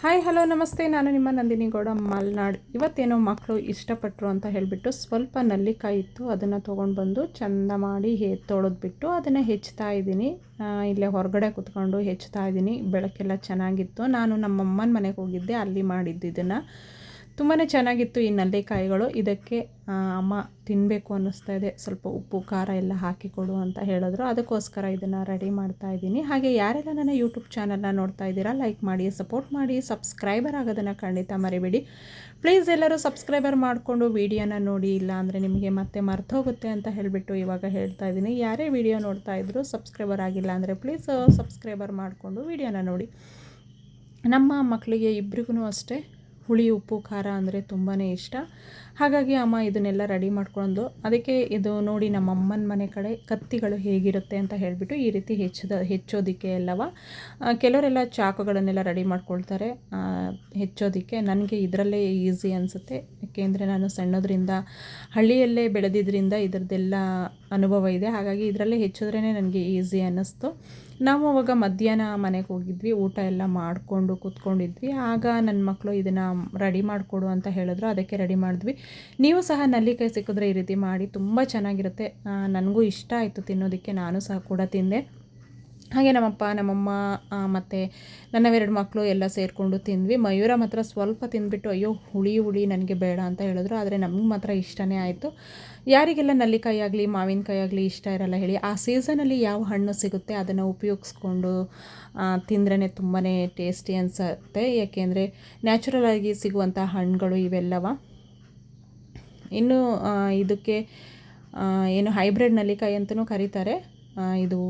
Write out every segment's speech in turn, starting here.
Hi hello ನಮಸ್ತೆ, ನಾನು ನಿಮ್ಮ ನಂದಿನಿ ಗೌಡ ಮಲ್ನಾಡ್. ಇವತ್ತೇನೋ ಮಕ್ಕಳು ಇಷ್ಟಪಟ್ಟರು ಅಂತ ಹೇಳಿಬಿಟ್ಟು ಸ್ವಲ್ಪ ನಲ್ಲಿಕಾಯಿ ಇತ್ತು, ಅದನ್ನು ತೊಗೊಂಡು ಬಂದು ಚೆಂದ ಮಾಡಿ ತೊಳೆದ್ಬಿಟ್ಟು ಅದನ್ನು ಹೆಚ್ಚುತ್ತಾ ಇದ್ದೀನಿ. ಇಲ್ಲೇ ಹೊರಗಡೆ ಕುತ್ಕೊಂಡು ಹೆಚ್ಚುತ್ತಾ ಇದ್ದೀನಿ. ಬೆಳಕೆಲ್ಲ ಚೆನ್ನಾಗಿತ್ತು. ನಾನು ನಮ್ಮಮ್ಮನ ಮನೆಗೆ ಹೋಗಿದ್ದೆ, ಅಲ್ಲಿ ಮಾಡಿದ್ದು ಇದನ್ನು. ತುಂಬಾ ಚೆನ್ನಾಗಿತ್ತು ಈ ನಲ್ಲಿಕಾಯಿಗಳು. ಇದಕ್ಕೆ ಅಮ್ಮ ತಿನ್ನಬೇಕು ಅನ್ನಿಸ್ತಾ ಇದೆ, ಸ್ವಲ್ಪ ಉಪ್ಪು ಖಾರ ಎಲ್ಲ ಹಾಕಿಕೊಡು ಅಂತ ಹೇಳಿದ್ರು. ಅದಕ್ಕೋಸ್ಕರ ಇದನ್ನು ರೆಡಿ ಮಾಡ್ತಾ ಇದ್ದೀನಿ. ಹಾಗೆ ಯಾರೆಲ್ಲ ನನ್ನ ಯೂಟ್ಯೂಬ್ ಚಾನಲ್ನ ನೋಡ್ತಾ ಇದ್ದೀರಾ, ಲೈಕ್ ಮಾಡಿ, ಸಪೋರ್ಟ್ ಮಾಡಿ, ಸಬ್ಸ್ಕ್ರೈಬರ್ ಆಗೋದನ್ನು ಖಂಡಿತ ಮರಿಬೇಡಿ ಪ್ಲೀಸ್. ಎಲ್ಲರೂ ಸಬ್ಸ್ಕ್ರೈಬರ್ ಮಾಡಿಕೊಂಡು ವೀಡಿಯೋನ ನೋಡಿ, ಇಲ್ಲ ಅಂದರೆ ನಿಮಗೆ ಮತ್ತೆ ಮರ್ತೋಗುತ್ತೆ ಅಂತ ಹೇಳಿಬಿಟ್ಟು ಇವಾಗ ಹೇಳ್ತಾ ಇದ್ದೀನಿ. ಯಾರೇ ವೀಡಿಯೋ ನೋಡ್ತಾ ಇದ್ರು ಸಬ್ಸ್ಕ್ರೈಬರ್ ಆಗಿಲ್ಲ ಅಂದರೆ ಪ್ಲೀಸ್ ಸಬ್ಸ್ಕ್ರೈಬರ್ ಮಾಡಿಕೊಂಡು ವೀಡಿಯೋನ ನೋಡಿ. ನಮ್ಮ ಮಕ್ಕಳಿಗೆ ಇಬ್ಬರಿಗೂ ಅಷ್ಟೇ ಹುಳಿ ಉಪ್ಪು ಖಾರ ಅಂದರೆ ತುಂಬಾ ಇಷ್ಟ. ಹಾಗಾಗಿ ಅಮ್ಮ ಇದನ್ನೆಲ್ಲ ರೆಡಿ ಮಾಡ್ಕೊಂಡು, ಅದಕ್ಕೆ ಇದು ನೋಡಿ ನಮ್ಮ ಅಮ್ಮನ ಮನೆ ಕಡೆ ಕತ್ತಿಗಳು ಹೇಗಿರುತ್ತೆ ಅಂತ ಹೇಳಿಬಿಟ್ಟು ಈ ರೀತಿ ಹೆಚ್ಚೋದಕ್ಕೆ ಎಲ್ಲವ. ಕೆಲವರೆಲ್ಲ ಚಾಕುಗಳನ್ನೆಲ್ಲ ರೆಡಿ ಮಾಡ್ಕೊಳ್ತಾರೆ ಹೆಚ್ಚೋದಕ್ಕೆ. ನನಗೆ ಇದರಲ್ಲೇ ಈಸಿ ಅನಿಸುತ್ತೆ, ಏಕೆಂದರೆ ನಾನು ಸಣ್ಣದ್ರಿಂದ ಹಳ್ಳಿಯಲ್ಲೇ ಬೆಳೆದಿದ್ದರಿಂದ ಇದರದ್ದೆಲ್ಲ ಅನುಭವ ಇದೆ. ಹಾಗಾಗಿ ಇದರಲ್ಲೇ ಹೆಚ್ಚಿದ್ರೇ ನನಗೆ ಈಸಿ ಅನ್ನಿಸ್ತು. ನಾವು ಅವಾಗ ಮಧ್ಯಾಹ್ನ ಮನೆಗೆ ಹೋಗಿದ್ವಿ, ಊಟ ಎಲ್ಲ ಮಾಡಿಕೊಂಡು ಕೂತ್ಕೊಂಡಿದ್ವಿ. ಆಗ ನನ್ನ ಮಕ್ಕಳು ಇದನ್ನು ರೆಡಿ ಮಾಡಿಕೊಡು ಅಂತ ಹೇಳಿದ್ರು, ಅದಕ್ಕೆ ರೆಡಿ ಮಾಡಿದ್ವಿ. ನೀವು ಸಹ ನಲ್ಲಿಕಾಯಿ ಸಿಕ್ಕಿದ್ರೆ ಈ ರೀತಿ ಮಾಡಿ, ತುಂಬ ಚೆನ್ನಾಗಿರುತ್ತೆ. ನನಗೂ ಇಷ್ಟ ಆಯಿತು ತಿನ್ನೋದಕ್ಕೆ, ನಾನು ಸಹ ಕೂಡ ತಿಂದೆ. ಹಾಗೆ ನಮ್ಮಪ್ಪ ನಮ್ಮಮ್ಮ ಮತ್ತು ನನ್ನವೆರಡು ಮಕ್ಕಳು ಎಲ್ಲ ಸೇರಿಕೊಂಡು ತಿಂದ್ವಿ. ಮಯೂರ ಮಾತ್ರ ಸ್ವಲ್ಪ ತಿಂದ್ಬಿಟ್ಟು ಅಯ್ಯೋ ಹುಳಿ ನನಗೆ ಬೇಡ ಅಂತ ಹೇಳಿದ್ರು. ಆದರೆ ನಮಗೆ ಮಾತ್ರ ಇಷ್ಟನೇ ಆಯಿತು. ಯಾರಿಗೆಲ್ಲ ನಲ್ಲಿಕಾಯಿ ಆಗಲಿ ಮಾವಿನಕಾಯಿ ಆಗಲಿ ಇಷ್ಟ ಇರಲ್ಲ ಹೇಳಿ. ಆ ಸೀಸನಲ್ಲಿ ಯಾವ ಹಣ್ಣು ಸಿಗುತ್ತೆ ಅದನ್ನು ಉಪಯೋಗಿಸ್ಕೊಂಡು ತಿಂದ್ರೇ ತುಂಬಾ ಟೇಸ್ಟಿ ಅನಿಸುತ್ತೆ. ಏಕೆಂದರೆ ನ್ಯಾಚುರಲಾಗಿ ಸಿಗುವಂಥ ಹಣ್ಣುಗಳು ಇವೆಲ್ಲವ. ಇನ್ನು ಇದಕ್ಕೆ ಏನು ಹೈಬ್ರಿಡ್ ನಲ್ಲಿಕಾಯಿ ಅಂತಲೂ ಕರೀತಾರೆ. ಇದು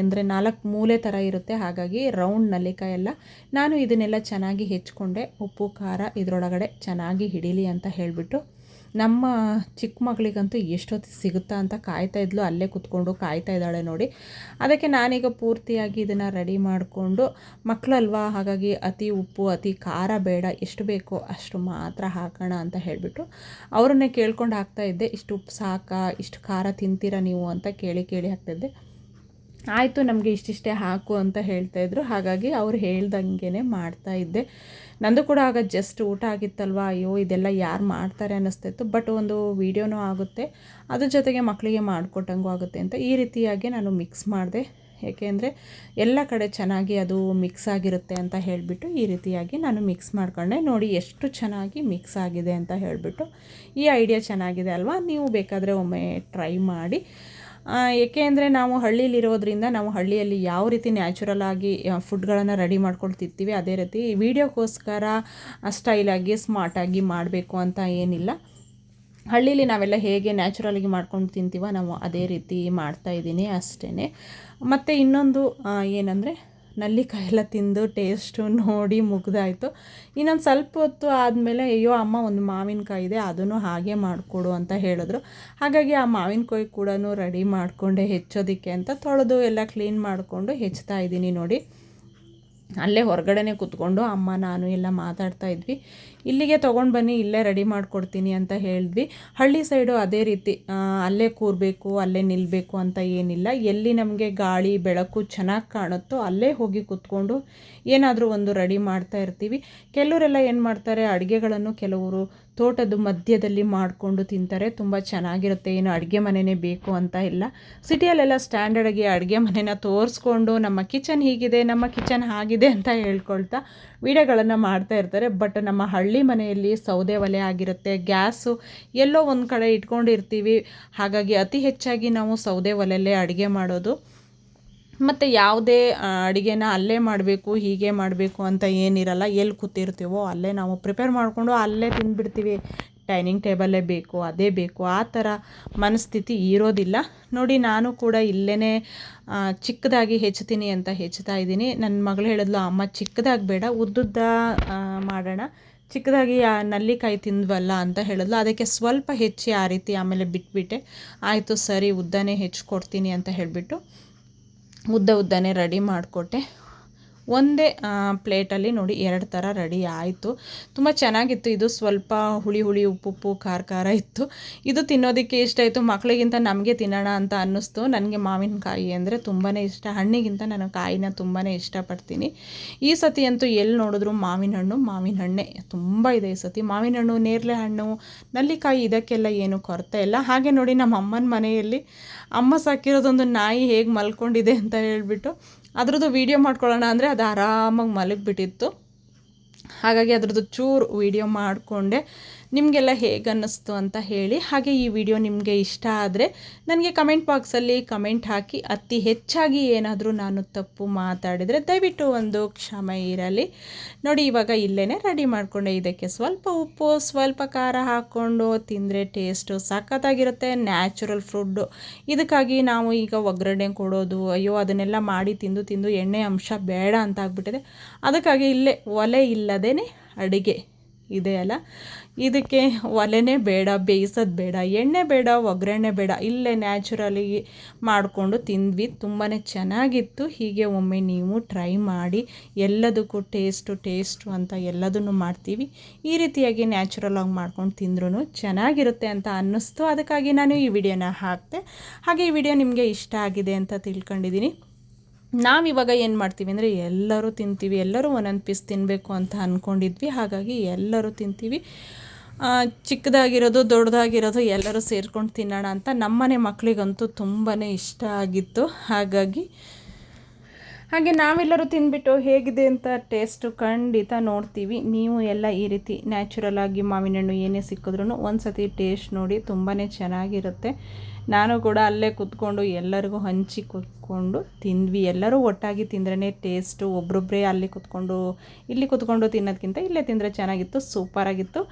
ಅಂದರೆ 4 ಮೂಲೆ ಥರ ಇರುತ್ತೆ, ಹಾಗಾಗಿ ರೌಂಡ್ ನಲ್ಲಿಕಾಯಿ ಎಲ್ಲ. ನಾನು ಇದನ್ನೆಲ್ಲ ಚೆನ್ನಾಗಿ ಹೆಚ್ಕೊಂಡೆ, ಉಪ್ಪು ಖಾರ ಇದರೊಳಗಡೆ ಚೆನ್ನಾಗಿ ಹಿಡೀಲಿ ಅಂತ ಹೇಳಿಬಿಟ್ಟು. ನಮ್ಮ ಚಿಕ್ಕ ಮಗಳಿಗಂತೂ ಎಷ್ಟೊತ್ತು ಸಿಗುತ್ತಾ ಅಂತ ಕಾಯ್ತಾ ಇದ್ಲು, ಅಲ್ಲೇ ಕುತ್ಕೊಂಡು ಕಾಯ್ತಾ ಇದ್ದಾಳೆ ನೋಡಿ. ಅದಕ್ಕೆ ನಾನೀಗ ಪೂರ್ತಿಯಾಗಿ ಇದನ್ನು ರೆಡಿ ಮಾಡಿಕೊಂಡು, ಮಕ್ಕಳಲ್ವಾ ಹಾಗಾಗಿ ಅತಿ ಉಪ್ಪು ಅತಿ ಖಾರ ಬೇಡ, ಎಷ್ಟು ಬೇಕೋ ಅಷ್ಟು ಮಾತ್ರ ಹಾಕೋಣ ಅಂತ ಹೇಳಿಬಿಟ್ಟು ಅವರನ್ನೇ ಕೇಳ್ಕೊಂಡು ಹಾಕ್ತಾಯಿದ್ದೆ. ಇಷ್ಟು ಉಪ್ಪು ಸಾಕಾ, ಇಷ್ಟು ಖಾರ ತಿಂತೀರಾ ನೀವು ಅಂತ ಕೇಳಿ ಹಾಕ್ತಾಯಿದ್ದೆ. ಆಯಿತು ನಮಗೆ ಇಷ್ಟಿಷ್ಟೇ ಹಾಕು ಅಂತ ಹೇಳ್ತಾಯಿದ್ರು. ಹಾಗಾಗಿ ಅವ್ರು ಹೇಳ್ದಂಗೆ ಮಾಡ್ತಾಯಿದ್ದೆ. ನಂದು ಕೂಡ ಆಗ ಜಸ್ಟ್ ಊಟ ಆಗಿತ್ತಲ್ವ, ಅಯ್ಯೋ ಇದೆಲ್ಲ ಯಾರು ಮಾಡ್ತಾರೆ ಅನ್ನಿಸ್ತಾಯಿತ್ತು. ಬಟ್ ಒಂದು ವೀಡಿಯೋನೂ ಆಗುತ್ತೆ, ಅದ್ರ ಜೊತೆಗೆ ಮಕ್ಕಳಿಗೆ ಮಾಡಿಕೊಟ್ಟಂಗೂ ಆಗುತ್ತೆ ಅಂತ ಈ ರೀತಿಯಾಗಿ ನಾನು ಮಿಕ್ಸ್ ಮಾಡಿದೆ. ಏಕೆಂದರೆ ಎಲ್ಲ ಕಡೆ ಚೆನ್ನಾಗಿ ಅದು ಮಿಕ್ಸ್ ಆಗಿರುತ್ತೆ ಅಂತ ಹೇಳಿಬಿಟ್ಟು ಈ ರೀತಿಯಾಗಿ ನಾನು ಮಿಕ್ಸ್ ಮಾಡ್ಕೊಂಡೆ. ನೋಡಿ ಎಷ್ಟು ಚೆನ್ನಾಗಿ ಮಿಕ್ಸ್ ಆಗಿದೆ ಅಂತ ಹೇಳಿಬಿಟ್ಟು. ಈ ಐಡಿಯಾ ಚೆನ್ನಾಗಿದೆ ಅಲ್ವಾ, ನೀವು ಬೇಕಾದರೆ ಒಮ್ಮೆ ಟ್ರೈ ಮಾಡಿ. ಏಕೆಂದರೆ ನಾವು ಹಳ್ಳಿಲಿರೋದ್ರಿಂದ ನಾವು ಹಳ್ಳಿಯಲ್ಲಿ ಯಾವ ರೀತಿ ನ್ಯಾಚುರಲ್ ಆಗಿ ಫುಡ್ಗಳನ್ನು ರೆಡಿ ಮಾಡ್ಕೊಂಡು ತಿಂತೀವಿ, ಅದೇ ರೀತಿ ವೀಡಿಯೋಕ್ಕೋಸ್ಕರ ಸ್ಟೈಲಾಗಿ ಸ್ಮಾರ್ಟಾಗಿ ಮಾಡಬೇಕು ಅಂತ ಏನಿಲ್ಲ. ಹಳ್ಳೀಲಿ ನಾವೆಲ್ಲ ಹೇಗೆ ನ್ಯಾಚುರಲಾಗಿ ಮಾಡ್ಕೊಂಡು ತಿಂತೀವೋ ನಾವು ಅದೇ ರೀತಿ ಮಾಡ್ತಾಯಿದ್ದೀನಿ ಅಷ್ಟೇ. ಮತ್ತು ಇನ್ನೊಂದು ಏನಂದರೆ ನಲ್ಲಿಕಾಯಿ ಎಲ್ಲ ತಿಂದು ಟೇಸ್ಟು ನೋಡಿ ಮುಗಿದಾಯಿತು. ಇನ್ನೊಂದು ಸ್ವಲ್ಪ ಹೊತ್ತು ಆದಮೇಲೆ ಅಯ್ಯೋ ಅಮ್ಮ ಒಂದು ಮಾವಿನಕಾಯಿ ಇದೆ ಅದನ್ನು ಹಾಗೆ ಮಾಡಿಕೊಡು ಅಂತ ಹೇಳಿದ್ರು. ಹಾಗಾಗಿ ಆ ಮಾವಿನಕಾಯಿ ಕೂಡ ರೆಡಿ ಮಾಡಿಕೊಂಡೆ ಹೆಚ್ಚೋದಕ್ಕೆ ಅಂತ. ತೊಳೆದು ಎಲ್ಲ ಕ್ಲೀನ್ ಮಾಡಿಕೊಂಡು ಹೆಚ್ಚುತ್ತಾ ಇದ್ದೀನಿ ನೋಡಿ. ಅಲ್ಲೇ ಹೊರಗಡೆನೇ ಕೂತ್ಕೊಂಡು ಅಮ್ಮ ನಾನು ಎಲ್ಲ ಮಾತಾಡ್ತಾ ಇದ್ವಿ. ಇಲ್ಲಿಗೆ ತೊಗೊಂಡು ಬನ್ನಿ, ಇಲ್ಲೇ ರೆಡಿ ಮಾಡಿಕೊಡ್ತೀನಿ ಅಂತ ಹೇಳಿದ್ವಿ. ಹಳ್ಳಿ ಸೈಡು ಅದೇ ರೀತಿ ಅಲ್ಲೇ ಕೂರಬೇಕು, ಅಲ್ಲೇ ನಿಲ್ಲಬೇಕು ಅಂತ ಏನಿಲ್ಲ. ಎಲ್ಲಿ ನಮಗೆ ಗಾಳಿ ಬೆಳಕು ಚೆನ್ನಾಗಿ ಕಾಣುತ್ತೋ ಅಲ್ಲೇ ಹೋಗಿ ಕೂತ್ಕೊಂಡು ಏನಾದರೂ ಒಂದು ರೆಡಿ ಮಾಡ್ತಾ ಇರ್ತೀವಿ. ಕೆಲವರೆಲ್ಲ ಏನು ಮಾಡ್ತಾರೆ, ಅಡುಗೆಗಳನ್ನು ಕೆಲವರು ತೋಟದ ಮಧ್ಯದಲ್ಲಿ ಮಾಡಿಕೊಂಡು ತಿಂತಾರೆ, ತುಂಬ ಚೆನ್ನಾಗಿರುತ್ತೆ. ಏನು ಅಡುಗೆ ಮನೆಯೇ ಬೇಕು ಅಂತ ಇಲ್ಲ. ಸಿಟಿಯಲ್ಲೆಲ್ಲ ಸ್ಟ್ಯಾಂಡರ್ಡಾಗಿ ಅಡುಗೆ ಮನೆನ ತೋರಿಸ್ಕೊಂಡು ನಮ್ಮ ಕಿಚನ್ ಹೀಗಿದೆ, ನಮ್ಮ ಕಿಚನ್ ಹಾಗಿದೆ ಅಂತ ಹೇಳ್ಕೊಳ್ತಾ ವೀಡಿಯೋಗಳನ್ನು ಮಾಡ್ತಾ ಇರ್ತಾರೆ. ಬಟ್ ನಮ್ಮ ಹಳ್ಳಿ ಮನೆಯಲ್ಲಿ ಸೌದೆ ಒಲೆ ಆಗಿರುತ್ತೆ, ಗ್ಯಾಸು ಎಲ್ಲೋ ಒಂದು ಕಡೆ ಇಟ್ಕೊಂಡಿರ್ತೀವಿ. ಹಾಗಾಗಿ ಅತಿ ಹೆಚ್ಚಾಗಿ ನಾವು ಸೌದೆ ಒಲೆಯಲ್ಲೇ ಅಡುಗೆ ಮಾಡೋದು. ಮತ್ತು ಯಾವುದೇ ಅಡುಗೆನ ಅಲ್ಲೇ ಮಾಡಬೇಕು ಹೀಗೆ ಮಾಡಬೇಕು ಅಂತ ಏನಿರಲ್ಲ. ಎಲ್ಲಿ ಕೂತಿರ್ತೀವೋ ಅಲ್ಲೇ ನಾವು ಪ್ರಿಪೇರ್ ಮಾಡಿಕೊಂಡು ಅಲ್ಲೇ ತಿಂದುಬಿಡ್ತೀವಿ. ಡೈನಿಂಗ್ ಟೇಬಲ್ಲೇ ಬೇಕು, ಅದೇ ಬೇಕು, ಆ ಥರ ಮನಸ್ಥಿತಿ ಇರೋದಿಲ್ಲ ನೋಡಿ. ನಾನು ಕೂಡ ಇಲ್ಲೇ ಚಿಕ್ಕದಾಗಿ ಹೆಚ್ಚುತ್ತೀನಿ ಅಂತ ಹೆಚ್ಚುತ್ತಾ ಇದ್ದೀನಿ. ನನ್ನ ಮಗಳು ಹೇಳಿದ್ಲು, ಅಮ್ಮ ಚಿಕ್ಕದಾಗಿ ಬೇಡ ಉದ್ದುದ್ದ ಮಾಡೋಣ, ಚಿಕ್ಕದಾಗಿ ನಲ್ಲಿಕಾಯಿ ತಿಂದ್ವಲ್ಲ ಅಂತ ಹೇಳಿದ್ಲು. ಅದಕ್ಕೆ ಸ್ವಲ್ಪ ಹೆಚ್ಚಿ ಆ ರೀತಿ ಆಮೇಲೆ ಬಿಟ್ಬಿಟ್ಟೆ. ಆಯಿತು ಸರಿ ಉದ್ದನೇ ಹೆಚ್ಚಿಕೊಡ್ತೀನಿ ಅಂತ ಹೇಳಿಬಿಟ್ಟು ಉದ್ದನೇ ರೆಡಿ ಮಾಡಿಕೊಟ್ಟೆ. ಒಂದೇ ಪ್ಲೇಟಲ್ಲಿ ನೋಡಿ 2 ಥರ ರೆಡಿ ಆಯಿತು. ತುಂಬ ಚೆನ್ನಾಗಿತ್ತು. ಇದು ಸ್ವಲ್ಪ ಹುಳಿ ಹುಳಿ ಉಪ್ಪು ಖಾರ ಖಾರ ಇತ್ತು. ಇದು ತಿನ್ನೋದಕ್ಕೆ ಇಷ್ಟ ಆಯಿತು. ಮಕ್ಕಳಿಗಿಂತ ನಮಗೆ ತಿನ್ನೋಣ ಅಂತ ಅನ್ನಿಸ್ತು. ನನಗೆ ಮಾವಿನಕಾಯಿ ಅಂದರೆ ತುಂಬಾ ಇಷ್ಟ. ಹಣ್ಣಿಗಿಂತ ನಾನು ಕಾಯಿನ ತುಂಬಾ ಇಷ್ಟಪಡ್ತೀನಿ. ಈ ಸತಿ ಅಂತೂ ಎಲ್ಲಿ ನೋಡಿದ್ರು ಮಾವಿನ ಹಣ್ಣೇ ತುಂಬ ಇದೆ ಈ ಸತಿ. ಮಾವಿನ ಹಣ್ಣು, ನೇರಳೆ ಹಣ್ಣು, ನಲ್ಲಿಕಾಯಿ ಇದಕ್ಕೆಲ್ಲ ಏನು ಕೊರತೆ ಇಲ್ಲ. ಹಾಗೆ ನೋಡಿ ನಮ್ಮ ಅಮ್ಮನ ಮನೆಯಲ್ಲಿ ಅಮ್ಮ ಸಾಕಿರೋದೊಂದು ನಾಯಿ ಹೇಗೆ ಮಲ್ಕೊಂಡಿದೆ ಅಂತ ಹೇಳಿಬಿಟ್ಟು ಅದ್ರದ್ದು ವೀಡಿಯೋ ಮಾಡ್ಕೊಳ್ಳೋಣ ಅಂದರೆ ಅದು ಆರಾಮಾಗಿ ಮಲಗಿಬಿಟ್ಟಿತ್ತು. ಹಾಗಾಗಿ ಅದ್ರದ್ದು ಚೂರು ವೀಡಿಯೋ ಮಾಡಿಕೊಂಡೆ. ನಿಮಗೆಲ್ಲ ಹೇಗೆ ಅನ್ನಿಸ್ತು ಅಂತ ಹೇಳಿ. ಹಾಗೆ ಈ ವಿಡಿಯೋ ನಿಮಗೆ ಇಷ್ಟ ಆದರೆ ನನಗೆ ಕಮೆಂಟ್ ಬಾಕ್ಸಲ್ಲಿ ಕಮೆಂಟ್ ಹಾಕಿ. ಅತಿ ಹೆಚ್ಚಾಗಿ ಏನಾದರೂ ನಾನು ತಪ್ಪು ಮಾತಾಡಿದರೆ ದಯವಿಟ್ಟು ಒಂದು ಕ್ಷಮೆ ಇರಲಿ. ನೋಡಿ ಇವಾಗ ಇಲ್ಲೇ ರೆಡಿ ಮಾಡಿಕೊಂಡೆ. ಇದಕ್ಕೆ ಸ್ವಲ್ಪ ಉಪ್ಪು ಸ್ವಲ್ಪ ಖಾರ ಹಾಕ್ಕೊಂಡು ತಿಂದರೆ ಟೇಸ್ಟು ಸಖತ್ತಾಗಿರುತ್ತೆ. Natural food. ಇದಕ್ಕಾಗಿ ನಾವು ಈಗ ಒಗ್ಗರಣೆ ಕೊಡೋದು, ಅಯ್ಯೋ ಅದನ್ನೆಲ್ಲ ಮಾಡಿ ತಿಂದು ಎಣ್ಣೆ ಅಂಶ ಬೇಡ ಅಂತ ಆಗ್ಬಿಟ್ಟಿದೆ. ಅದಕ್ಕಾಗಿ ಇಲ್ಲೇ ಒಲೆ ಇಲ್ಲದೇ ಅಡುಗೆ ಇದೆಯಲ್ಲ, ಇದಕ್ಕೆ ಒಲೆನೇ ಬೇಡ, ಬೇಯಿಸೋದು ಬೇಡ, ಎಣ್ಣೆ ಬೇಡ, ಒಗ್ಗರಣೆ ಬೇಡ, ಇಲ್ಲೇ ನ್ಯಾಚುರಲಿ ಮಾಡಿಕೊಂಡು ತಿಂದ್ವಿ. ತುಂಬಾ ಚೆನ್ನಾಗಿತ್ತು. ಹೀಗೆ ಒಮ್ಮೆ ನೀವು ಟ್ರೈ ಮಾಡಿ. ಎಲ್ಲದಕ್ಕೂ ಟೇಸ್ಟು ಅಂತ ಎಲ್ಲದನ್ನು ಮಾಡ್ತೀವಿ. ಈ ರೀತಿಯಾಗಿ ನ್ಯಾಚುರಲಾಗಿ ಮಾಡ್ಕೊಂಡು ತಿಂದ್ರೂ ಚೆನ್ನಾಗಿರುತ್ತೆ ಅಂತ ಅನ್ನಿಸ್ತು. ಅದಕ್ಕಾಗಿ ನಾನು ಈ ವಿಡಿಯೋನ ಹಾಕಿದೆ. ಹಾಗೆ ಈ ವಿಡಿಯೋ ನಿಮಗೆ ಇಷ್ಟ ಆಗಿದೆ ಅಂತ ತಿಳ್ಕೊಂಡಿದ್ದೀನಿ. ನಾವಿವಾಗ ಏನು ಮಾಡ್ತೀವಿ ಅಂದರೆ ಎಲ್ಲರೂ ತಿಂತೀವಿ, ಎಲ್ಲರೂ ಒಂದೊಂದು ಪೀಸ್ ತಿನ್ನಬೇಕು ಅಂತ ಅಂದ್ಕೊಂಡಿದ್ವಿ. ಹಾಗಾಗಿ ಎಲ್ಲರೂ ತಿಂತೀವಿ. ಚಿಕ್ಕದಾಗಿರೋದು ದೊಡ್ಡದಾಗಿರೋದು ಎಲ್ಲರೂ ಸೇರ್ಕೊಂಡು ತಿನ್ನೋಣ ಅಂತ. ನಮ್ಮನೆ ಮಕ್ಕಳಿಗಂತೂ ತುಂಬಾ ಇಷ್ಟ ಆಗಿತ್ತು. ಹಾಗೆ ನಾವೆಲ್ಲರೂ ತಿಂದ್ಬಿಟ್ಟು ಹೇಗಿದೆ ಅಂತ ಟೇಸ್ಟು ಖಂಡಿತ ನೋಡ್ತೀವಿ. ನೀವು ಎಲ್ಲ ಈ ರೀತಿ ನ್ಯಾಚುರಲಾಗಿ ಮಾವಿನ ಹಣ್ಣು ಏನೇ ಸಿಕ್ಕಿದ್ರೂ ಒಂದು ಸತಿ ಟೇಸ್ಟ್ ನೋಡಿ. ತುಂಬಾ ಚೆನ್ನಾಗಿರುತ್ತೆ. ನಾನು ಕೂಡ ಅಲ್ಲೇ ಕೂತ್ಕೊಂಡು ಎಲ್ಲರಿಗೂ ಹಂಚಿ ಕೂತ್ಕೊಂಡು ತಿಂದ್ವಿ. ಎಲ್ಲರೂ ಒಟ್ಟಾಗಿ ತಿಂದ್ರೇ ಟೇಸ್ಟು. ಒಬ್ರೊಬ್ಬರೇ ಅಲ್ಲಿ ಕೂತ್ಕೊಂಡು ಇಲ್ಲಿ ಕೂತ್ಕೊಂಡು ತಿನ್ನೋದಕ್ಕಿಂತ ಇಲ್ಲೇ ತಿಂದರೆ ಚೆನ್ನಾಗಿತ್ತು. ಸೂಪರಾಗಿತ್ತು.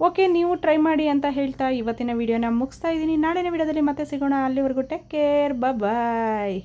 ಓಕೆ, ನೀವು ಟ್ರೈ ಮಾಡಿ ಅಂತ ಹೇಳ್ತಾ ಇವತ್ತಿನ ವಿಡಿಯೋನ ಮುಗಿಸ್ತಾ ಇದ್ದೀನಿ. ನಾಳಿನ ವಿಡಿಯೋದಲ್ಲಿ ಮತ್ತೆ ಸಿಗೋಣ. ಅಲ್ಲಿವರೆಗೂ ಟೇಕ್ ಕೇರ್, ಬಾಯ್.